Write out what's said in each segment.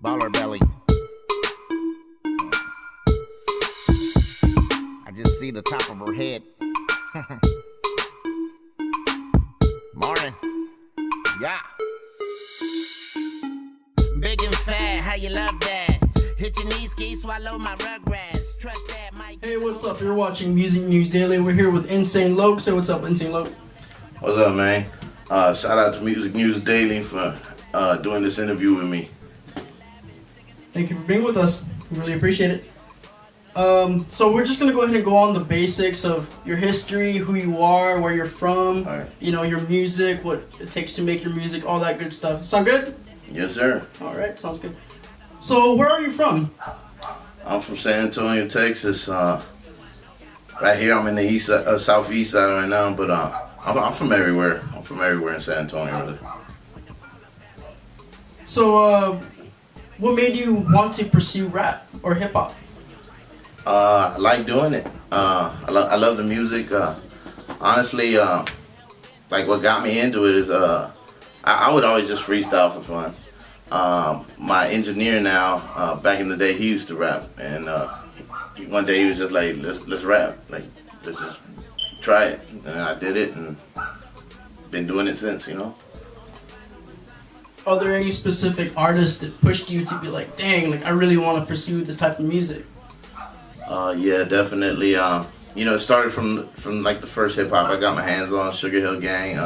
Baller belly. I just see the top of her head. Morning. Yeah. Big and fat, how you love that? Hit your knees, ski, swallow my rugrats. Trust that, Mike. Hey, what's up? You're watching Music News Daily. We're here with Insane Loc. Say what's up, Insane Loc. What's up, man? Shout out to Music News Daily for doing this interview with me. Thank you for being with us. We really appreciate it. So we're just gonna go ahead and go on the basics of your history, who you are, where you're from, All right. your music, what it takes to make your music, all that good stuff. Sound good? Yes, sir. All right, sounds good. So where are you from? I'm from San Antonio, Texas. Right here, I'm in the east, southeast side right now, but I'm from everywhere. I'm from everywhere in San Antonio, really. So what made you want to pursue rap or hip hop? I like doing it. I love the music. Honestly, like what got me into it is I would always just freestyle for fun. My engineer now, back in the day, he used to rap, and one day he was just like, let's rap, like let's just try it, and I did it, and been doing it since, Are there any specific artists that pushed you to be like, dang, like I really want to pursue this type of music? Yeah, definitely. It started from like the first hip hop I got my hands on, Sugar Hill Gang,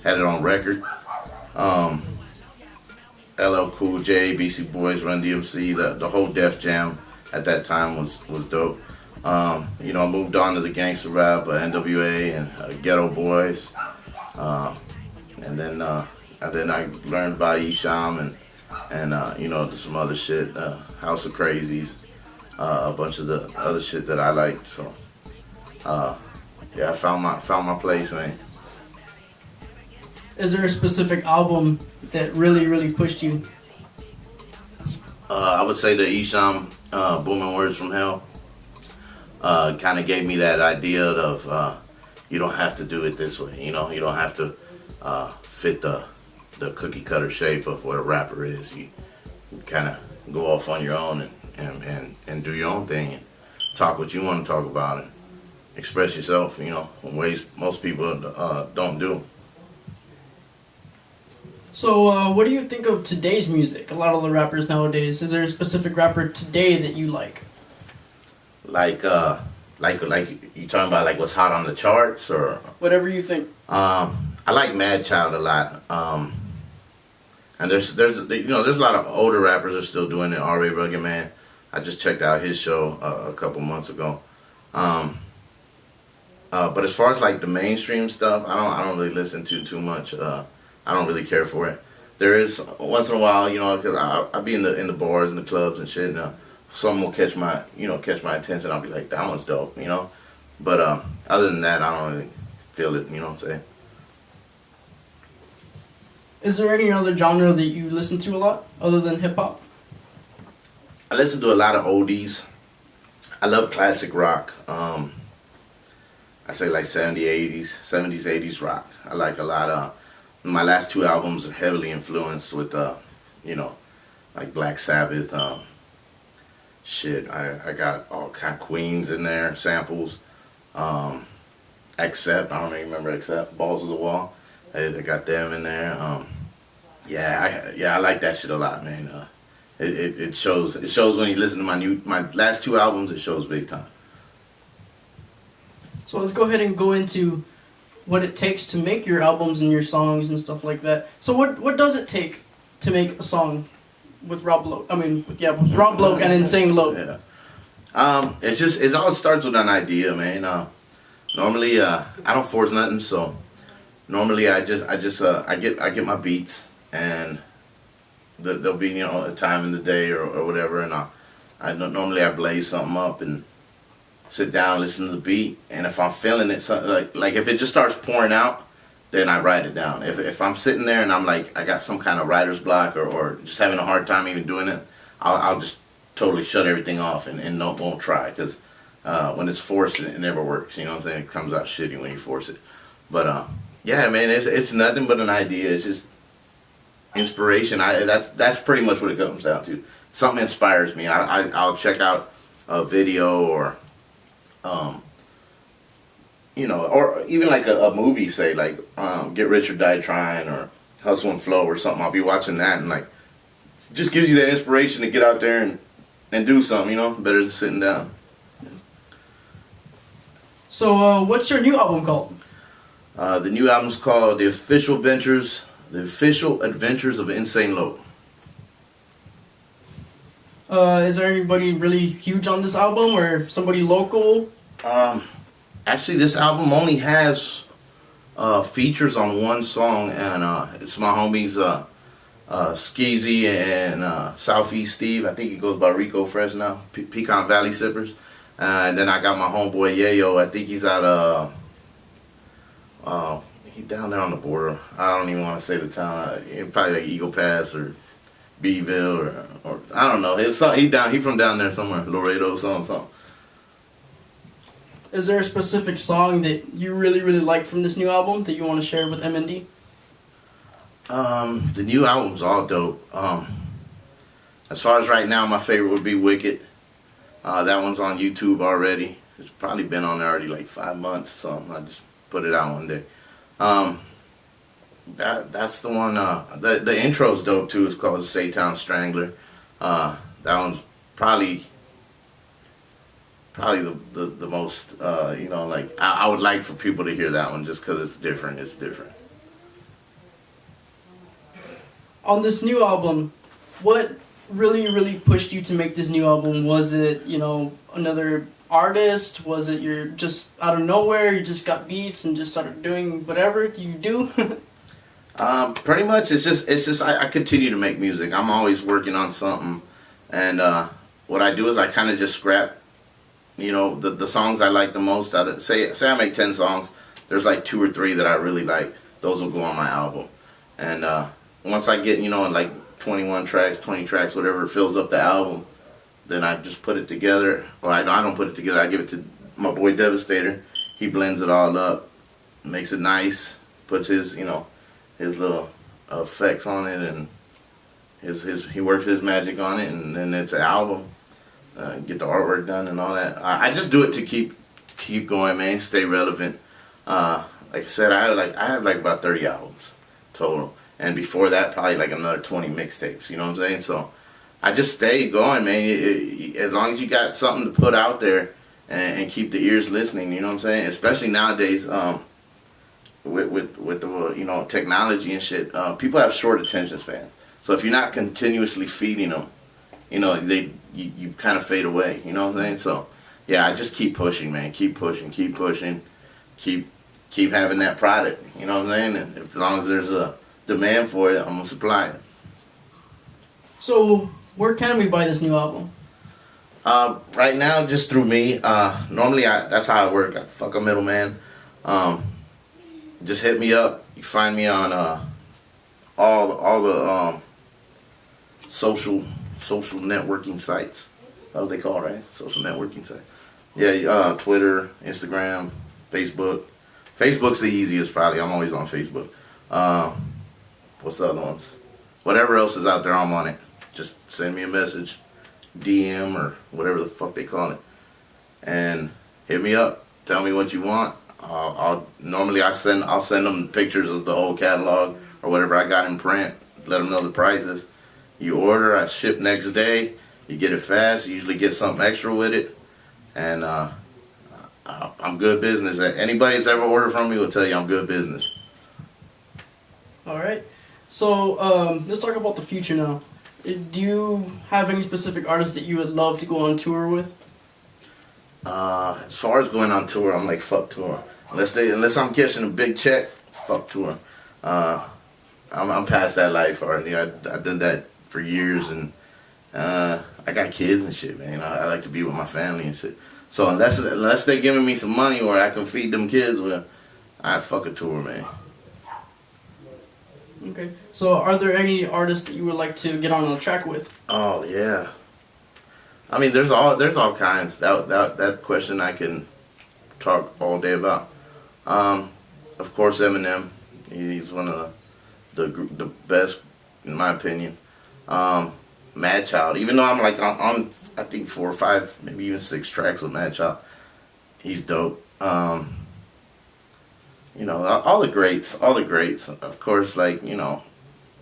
had it on record. LL Cool J, BC Boys, Run DMC, the whole Def Jam at that time was dope. I moved on to the gangster rap, NWA and Ghetto Boys, and then I learned about Esham and some other shit, House of Crazies, a bunch of the other shit that I liked. So I found my place, man. Is there a specific album that really pushed you? I would say the Esham Booming Words from Hell kind of gave me that idea of you don't have to do it this way. You don't have to fit the cookie cutter shape of what a rapper is. You kind of go off on your own and do your own thing and talk what you want to talk about and express yourself, in ways most people don't do. So what do you think of today's music? A lot of the rappers nowadays. Is there a specific rapper today that you like? Like you talking about like what's hot on the charts or Whatever you think. I like Mad Child a lot. And there's a lot of older rappers that are still doing it. R.A. Rugged Man. I just checked out his show a couple months ago. But as far as like the mainstream stuff, I don't really listen to too much. I don't really care for it. There is once in a while, because I'll be in the bars and the clubs and shit. And someone will catch my attention. I'll be like, that one's dope, But other than that, I don't really feel it. You know what I'm saying? Is there any other genre that you listen to a lot other than hip hop? I listen to a lot of oldies. I love classic rock. I say like 70s, 80s rock. I like a lot of. My last two albums are heavily influenced with, like Black Sabbath. I got all kind of Queens in there, samples. Accept, I don't even remember Accept, Balls of the Wall. I got them in there. I like that shit a lot, man. It shows when you listen to my last two albums. It shows big time. So let's go ahead and go into what it takes to make your albums and your songs and stuff like that. So what does it take to make a song with Rob Loc? With Rob Loc and Insane Loc. Yeah. It all starts with an idea, man. Normally, I don't force nothing, so normally I get my beats, and there'll be a time in the day or whatever, and normally I blaze something up and sit down, listen to the beat, and if I'm feeling it, like if it just starts pouring out, then I write it down. If I'm sitting there and I'm like I got some kind of writer's block or just having a hard time even doing it, I'll just totally shut everything off and won't try, because when it's forced, it never works. You know what I'm saying? It comes out shitty when you force it. But yeah, man, it's nothing but an idea. It's just inspiration. That's pretty much what it comes down to. something inspires me. I'll check out a video or you know, or even like a movie, say like Get Rich or Die Trying or Hustle and Flow or something. I'll be watching that and like just gives you that inspiration to get out there and do something, you know, better than sitting down. So, what's your new album called? The new album's called The Official Adventures of Insane Loc. Is there anybody really huge on this album or somebody local? Actually, this album only has features on one song, and it's my homies Skeezy and Southeast Steve. I think he goes by Rico Fresh now. Pecan Valley Sippers. And then I got my homeboy Yayo. I think he's out he's down there on the border. I don't even want to say the town. Probably like Eagle Pass or Beeville or I don't know. He from down there somewhere, Laredo, something. Is there a specific song that you really, really like from this new album that you want to share with MND? The new album's all dope. As far as right now, my favorite would be Wicked. That one's on YouTube already. It's probably been on there already like 5 months, so I just put it out one day. That's the one. The intro's dope too. It's called Saytown Strangler. That one's probably the most, you know, like I would like for people to hear that one just because it's different. It's different. On this new album, what really, really pushed you to make this new album? Was it, you know, another artist? Was it you're just out of nowhere, you just got beats and just started doing whatever you do? Pretty much, it's just I continue to make music. I'm always working on something, and what I do is I kind of just scrap, you know, the songs I like the most. Say I make 10 songs, there's like 2 or 3 that I really like. Those will go on my album, and once I get, you know, like 21 tracks, 20 tracks, whatever fills up the album, then I just put it together. Or I don't put it together. I give it to my boy Devastator. He blends it all up, makes it nice, puts his, you know, his little effects on it, and he works his magic on it, and then it's an album. Get the artwork done and all that. I just do it to keep going, man. Stay relevant. Like I said, I have like about 30 albums total, and before that, probably like another 20 mixtapes. You know what I'm saying? So I just stay going, man. As long as you got something to put out there and keep the ears listening. You know what I'm saying? Especially nowadays, with the, you know, technology and shit, people have short attention spans. So if you're not continuously feeding them, you know, you kind of fade away. You know what I'm saying? So yeah, I just keep pushing, man. Keep pushing. Keep having that product. You know what I'm saying? And as long as there's a demand for it, I'm gonna supply it. So where can we buy this new album? Right now, just through me. Normally, that's how I work. I fuck a middleman. Just hit me up. You find me on all the social networking sites. That's what they call it, right? Social networking sites. Yeah, Twitter, Instagram, Facebook. Facebook's the easiest, probably. I'm always on Facebook. What's the other ones? Whatever else is out there, I'm on it. Just send me a message, DM or whatever the fuck they call it, and hit me up. Tell me what you want. I'll send them pictures of the whole catalog or whatever I got in print. Let them know the prices. You order, I ship next day. You get it fast. You usually get something extra with it, and I'm good business. Anybody that's ever ordered from me will tell you I'm good business. All right. So let's talk about the future now. Do you have any specific artists that you would love to go on tour with? As far as going on tour, I'm like, fuck tour. Unless I'm catching a big check, fuck tour. I'm past that life already. I've done that for years, and I got kids and shit, man. I like to be with my family and shit. So unless they're giving me some money where I can feed them kids, well, I fuck a tour, man. Okay. So are there any artists that you would like to get on a track with? Oh yeah. I mean, there's all kinds. That question I can talk all day about. Of course, Eminem. He's one of the best, in my opinion. Mad Child. Even though I'm like on I think 4 or 5, maybe even 6 tracks with Mad Child. He's dope. You know, all the greats, of course, like, you know,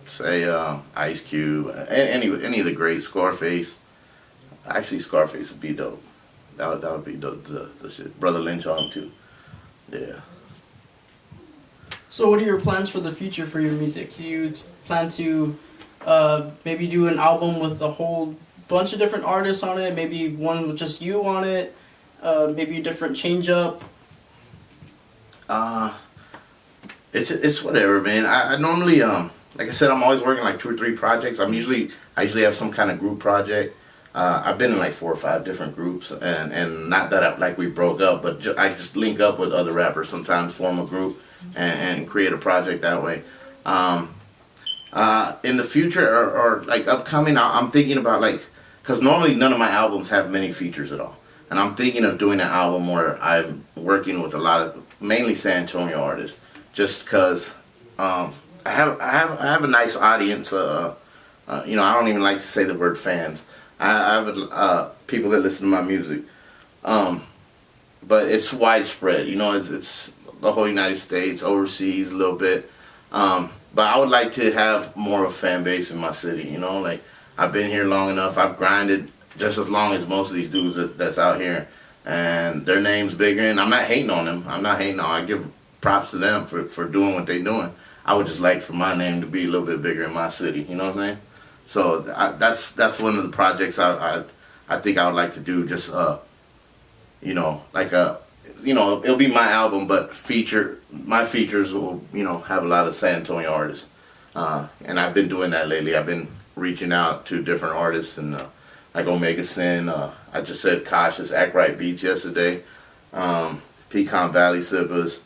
say Ice Cube, any of the greats, Scarface. Actually, Scarface would be dope. That would be the shit. Brother Lynch on him too. Yeah. So what are your plans for the future for your music? Do you plan to maybe do an album with a whole bunch of different artists on it? Maybe one with just you on it? Maybe a different change up? It's whatever, man. I normally like I said, I'm always working like 2 or 3 projects. I usually have some kind of group project. I've been in like 4 or 5 different groups, and not that like we broke up, but I just link up with other rappers sometimes, form a group, and create a project that way. In the future or like upcoming, I'm thinking about like, because normally none of my albums have many features at all, and I'm thinking of doing an album where I'm working with a lot of mainly San Antonio artists, just because I have a nice audience. You know, I don't even like to say the word fans. I have people that listen to my music, but it's widespread. You know, it's the whole United States, overseas a little bit. But I would like to have more of a fan base in my city. You know, like I've been here long enough. I've grinded just as long as most of these dudes that's out here, and their name's bigger. And I'm not hating on them. I give props to them for doing what they're doing. I would just like for my name to be a little bit bigger in my city. You know what I'm saying? So that's one of the projects I think I would like to do. Just you know, like you know, it'll be my album, but my features will, you know, have a lot of San Antonio artists. And I've been doing that lately. I've been reaching out to different artists, and like Omega Sin. I just said Cautious, Act Right Beats yesterday. Pecan Valley Sippers.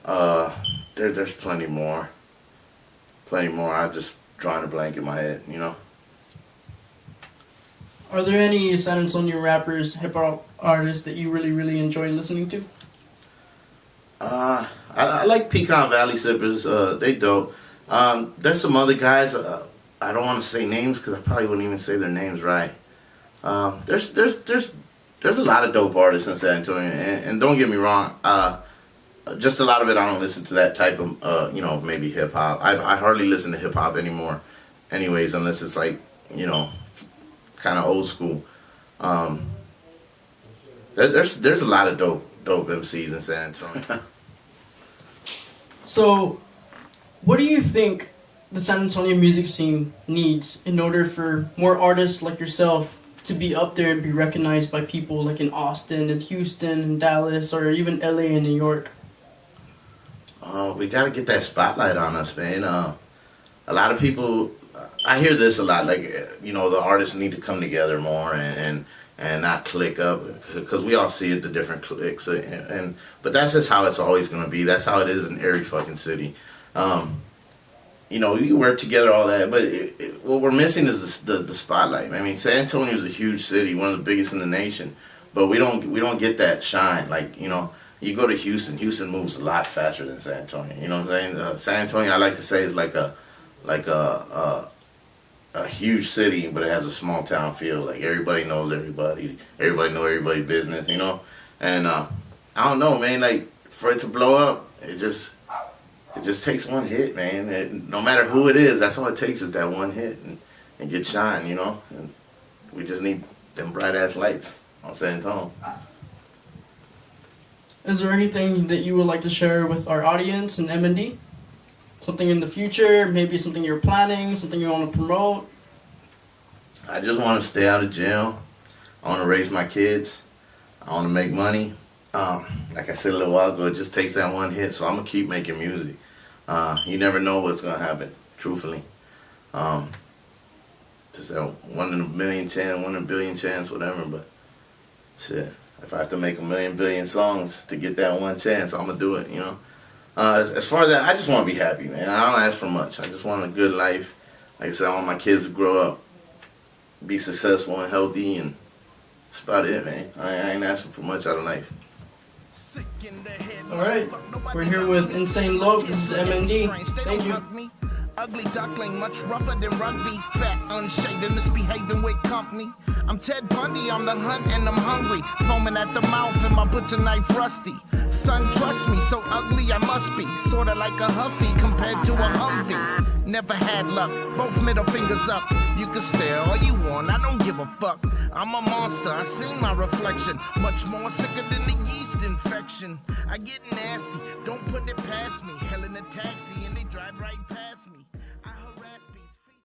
There's plenty more. I'm just drawing a blank in my head, you know. Are there any San Antonio rappers, hip hop artists that you really, really enjoy listening to? I like Pecan Valley Sippers. They dope. There's some other guys. I don't want to say names because I probably wouldn't even say their names right. There's a lot of dope artists in San Antonio, and don't get me wrong. Just a lot of it, I don't listen to that type of, you know, maybe hip hop. I hardly listen to hip hop anymore, anyways, unless it's like, you know, kind of old school. There's a lot of dope MCs in San Antonio. So, what do you think the San Antonio music scene needs in order for more artists like yourself to be up there and be recognized by people like in Austin and Houston and Dallas or even LA and New York? We gotta get that spotlight on us, man. A lot of people, I hear this a lot, like, you know, the artists need to come together more and not click up, because we all see it, the different cliques, but that's just how it's always gonna be. That's how it is in every fucking city. You know, you work together, all that, but what we're missing is the spotlight. I mean, San Antonio is a huge city, one of the biggest in the nation, but we don't get that shine. Like, you know, you go to Houston moves a lot faster than San Antonio. You know what I'm saying? San Antonio, I like to say, is like a huge city, but it has a small town feel. Like everybody knows everybody know everybody's business. You know, and I don't know, man. Like for it to blow up, it just takes one hit, man. No matter who it is, that's all it takes is that one hit and get shine. You know, and we just need them bright ass lights on San Antonio. Is there anything that you would like to share with our audience and MND? Something in the future, maybe something you're planning, something you want to promote? I just want to stay out of jail. I want to raise my kids. I want to make money. Like I said a little while ago, it just takes that one hit, so I'm going to keep making music. You never know what's going to happen, truthfully. Just that 1 in a million chance, 1 in a billion chance, whatever, but shit. If I have to make a million billion songs to get that one chance, I'm gonna do it, you know. As far as that, I just want to be happy, man. I don't ask for much. I just want a good life. Like I said, I want my kids to grow up, be successful and healthy, and that's about it, man. I ain't asking for much out of life. Alright, we're here with Insane Loc. This is MND. Thank you. Ugly duckling, much rougher than rugby. Fat, unshaven, misbehaving with company. I'm Ted Bundy, I'm the hunt and I'm hungry. Foaming at the mouth and my butcher knife rusty. Son, trust me, so ugly I must be. Sorta like a Huffy compared to a Humvee. Never had luck, both middle fingers up. You can stare all you want, I don't give a fuck. I'm a monster, I seen my reflection. Much more sicker than the yeast infection. I get nasty, don't put it past me. Hell in a taxi and they drive right past me.